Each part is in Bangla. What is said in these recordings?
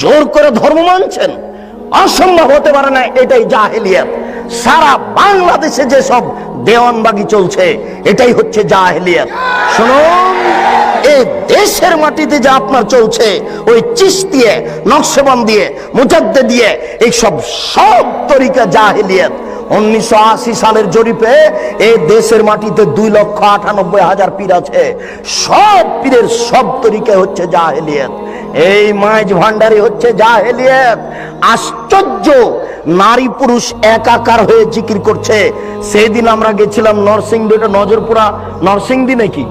জোর করে ধর্ম মানছেন, অসম্ভব হতে পারে না, এটাই জাহেলিয়াত। সারা বাংলাদেশে যে সব দেওয়ানবাগি চলছে এটাই হচ্ছে জাহেলিয়াত। শুনুন, এই দেশের মাটিতে যে আপনার চলছে ওই চিশতিয়া, নকশবন্দিয়ে, মুজাদ্দিদিয়ে, এই সব তরিকা জাহেলিয়াত। 1980 সালের জরিপে এই দেশের মাটিতে 2,98,000 পীর আছে। সব পীরের সব তরিকা হচ্ছে জাহেলিয়াত। এই মাইজ ভান্ডারি হচ্ছে জাহেলিয়াত। আশ্চর্য, নারী পুরুষ একাকার হয়ে জিকির করছে। সেদিন আমরা গেছিলাম নরসিংদী, নজরপুরা, নরসিংদী নাকি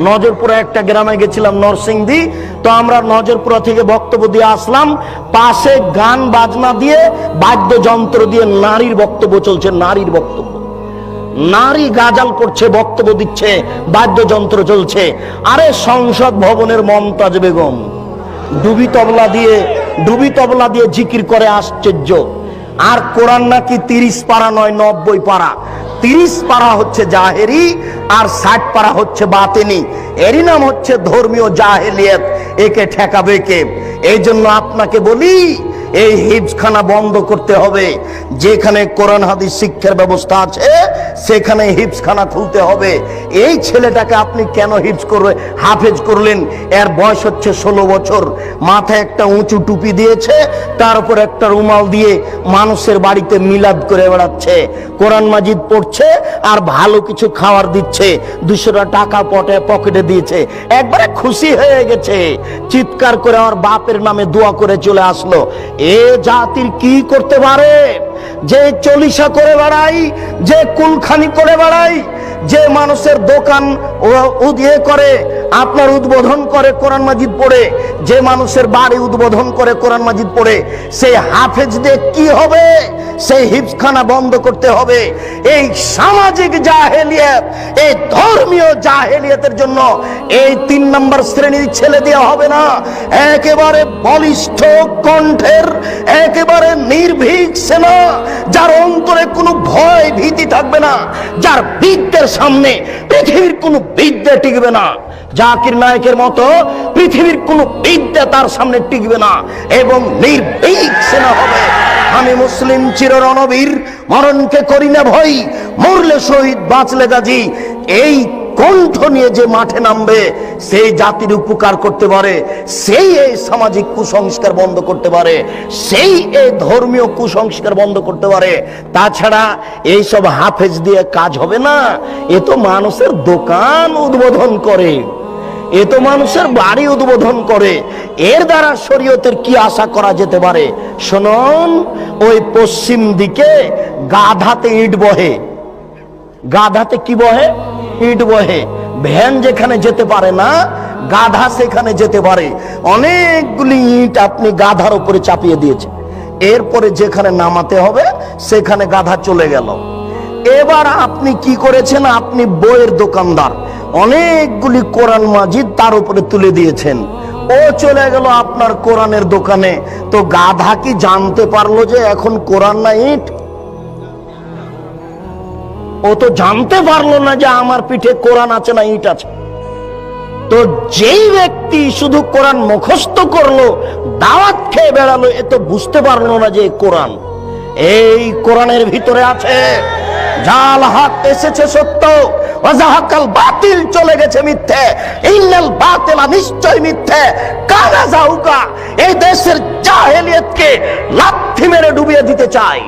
নজরপুরা একটা গ্রামে গেছিলাম, নরসিংদী। তো আমরা নজরপুরা থেকে বক্তব্য দিয়ে আসলাম, পাশে গান বাজনা দিয়ে, বাদ্যযন্ত্র দিয়ে নারীর বক্তব্য চলছে। নারীর বক্তব্য, নারী গাজাল করছে, বক্তব্য দিচ্ছে, বাদ্যযন্ত্র চলছে। আরে সংসদ ভবনের মমতাজ বেগম ডুবি তবলা দিয়ে জিকির করে। আশ্চর্য। আর কোরআন নাকি 30 পারা নয়, 90 পারা। 30 পারা হচ্ছে জাহেরি আর 60 পারা হচ্ছে বাতিনি। এরই নাম হচ্ছে ধর্মীয় জাহেলিয়াত। একে ঠেকাবে কে? এই জন্য আপনাকে বলি, এই হিফজখানা বন্ধ করতে হবে। যেখানে কোরআন হাদিস শিক্ষার ব্যবস্থা আছে সেখানে হিফজখানা খুলতে হবে। এই ছেলেটাকে আপনি কেন হাফেজ করলেন? এর বয়স হচ্ছে 16 বছর। মাথায় একটা উঁচু টুপি দিয়েছে, তার উপর একটা রুমাল দিয়ে মানুষের বাড়িতে মিলাদ করে বেড়াচ্ছে, কোরআন মাজিদ পড়ছে আর ভালো কিছু খাবার দিচ্ছে। 200 টাকা পকেটে দিয়েছে, একবারে খুশি হয়ে গেছে, চিৎকার করে আমার বাপের নামে দোয়া করে চলে আসলো। এ জাতির কি করতে পারে? যে চলিসা করে বেড়াই, যে কুলখানি করে বেড়াই, যে মানুষের দোকান উদিয়ে করে, আপনার উদ্বোধন করে কোরআন মাজিদ পড়ে, যে মানুষের বাড়ি উদ্বোধন করে কোরআন মাজিদ পড়ে, সেই হাফেজ দিয়ে কি হবে? সেই হিফজখানা বন্ধ করতে হবে। এই সামাজিক জাহেলিয়াত, এই ধর্মীয় জাহেলিয়াতের জন্য এই 3 নম্বর শ্রেণীর ছেলে দেওয়া হবে না। একেবারে বলিষ্ঠ কণ্ঠের, একেবারে নির্ভীক সেনা, যার অন্তরে কোনো ভয় ভীতি থাকবে না, যার বিদ্যের সামনে পৃথিবীর কোনো বিদ্যা টিকবে না। জাকির নায়েকের মতো পৃথিবীর কোনো বিদ্যা তার সামনে টিকবে না, এবং নির্ভীক সেনা হবে। আমি মুসলিম চির রণবীর, মরণকে করি না ভয়, মরলে শহীদ বাঁচলে গাজী। এই কণ্ঠ নিয়ে যে মাঠে নামবে, সেই জাতির উপকার করতে পারে, সেই এই সামাজিক কুসংস্কার বন্ধ করতে পারে, সেই এই ধর্মীয় কুসংস্কার বন্ধ করতে পারে। তাছাড়া এই সব হাফেজ দিয়ে কাজ হবে না। এ তো মানুষের দোকান উদ্বোধন করে, এ তো মানুষের বাড়ি উদ্বোধন করে। এর দ্বারা শরীয়তের কি আশা করা যেতে পারে? শুনুন, ওই পশ্চিম দিকে গাধাতে ইট বহে। গাধাতে কি বহে? ইট বহে। ভ্যান যেখানে যেতে পারে না, গাধা সেখানে যেতে পারে। অনেকগুলি ইট আপনি গাধার উপরে চাপিয়ে দিয়েছে, এরপরে যেখানে নামাতে হবে সেখানে গাধা চলে গেল। এবার আপনি কি করেছেন? আপনি বইয়ের দোকানদার, অনেকগুলি কোরআন মাজিদ তার উপরে তুলে দিয়েছেন, ও চলে গেল আপনার কোরআনের দোকানে। তো গাধা কি জানতে পারলো যে এখন কোরআন না ইট? ও তো জানতে পারলো না যে আমার পিঠে কোরআন আছে না ইট আছে। তো যেই ব্যক্তি শুধু কোরআন মুখস্থ করলো, দাওয়াত খেয়ে বেড়ালো, এ তো বুঝতে পারলো না যে কোরআন। এই কোরআনের ভিতরে আছে জাল হক এসেছে সত্য, ওয়াজাহাকাল বাতিল চলে গেছে মিথ্যে, ইন্নাল বাতিলা নিশ্চয় মিথ্যে, কানা যাউকা। এই দেশের জাহেলিয়াতকে লাথি মেরে ডুবিয়ে দিতে চাই,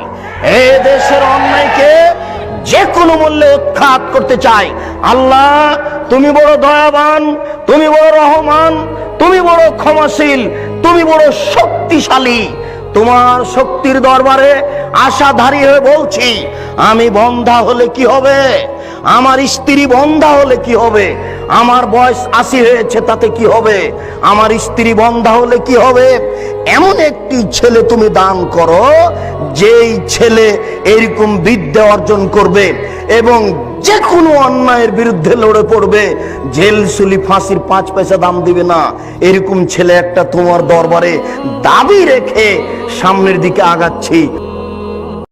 এই দেশের অন্যায়কে যে কোনো মূল্যে উৎখাত করতে চাই। আল্লাহ, তুমি বড় দয়াবান, তুমি বড় রহমান, তুমি বড় ক্ষমাশীল, তুমি বড় শক্তিশালী। তোমার শক্তির দরবারে আশাধারী হয়ে বলছি, আমি বন্ধা হলে কি হবে? আমার স্ত্রী বন্ধা হলে কি হবে? আমার বয়স 80 হয়েছে, তাতে কি হবে? আমার স্ত্রী বন্ধা হলে কি হবে? এমন একটি ছেলে তুমি দান করো, যেই ছেলে এরকম বিদ্যা অর্জন করবে এবং যে কোনো অন্যায়ের বিরুদ্ধে লড়ে পড়বে, জেল সুলি ফাঁসির 5 পয়সা দাম দিবে না। এরকম ছেলে একটা তোমার দরবারে দাবি রেখে সামনের দিকে আগাচ্ছি।